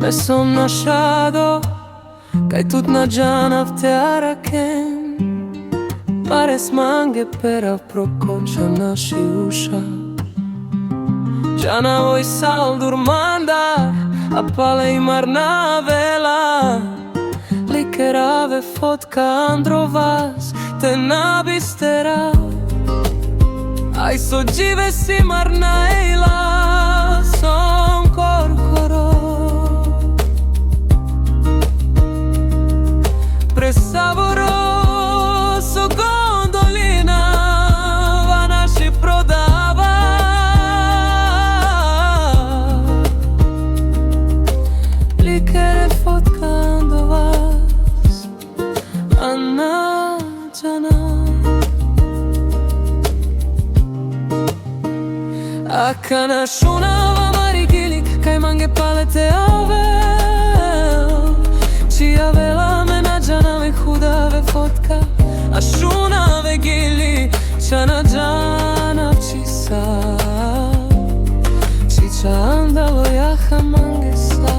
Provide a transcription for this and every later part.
Me som nasciado kaj tut na gjana vtjara kem. Pares mange pera prokoqa nashi usha. Gjana voj saldur mandar a pale i marna vela. Likerave fotka androvas te nabistera. Aj so gjive si marna ejla son korkoro. Presavoroso gondolina va naši prodava. Likere fotkando vas anađana. Akana shunava marigilik kaj mange palete avel. Čija vela menadžanave hudave fotka. A shunave gili čana džana čisa. Čiča andalo jaha mange sa.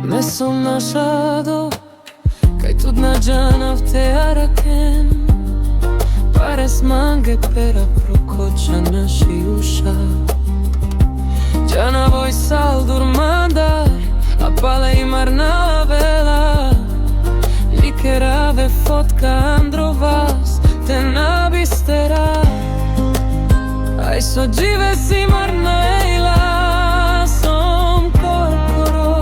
Me som nasciado kaj tut na gjana vtjara kem. Pares mange pera prokoqa nashi usha. Gjana voj saldur mandar a pale i marna vela. Likerave fotka androvas te nabistera. Aj so gjive si marna ejla som korkoro.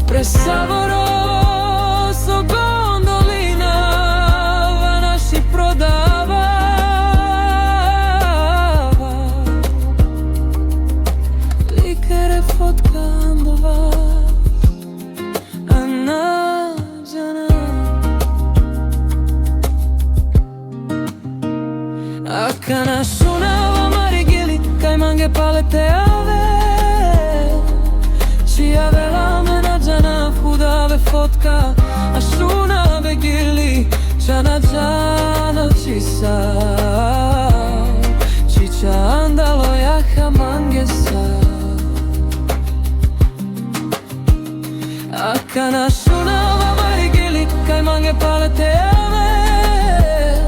Presavoroso gondolina va naši prodava. Likere fotkando vas anađana. Akana shunava marigili kaj mange palete avel. Čija vela menadžana hudave fotka. A shunave gili čana džana čisa. Čiča andalo jaha mange sa. Akana shunava marigili kaj mange palete avel.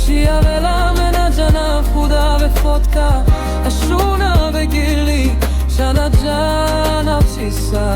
Čija vela menadžana hudave fotka. A shunave gili čana džana čisa.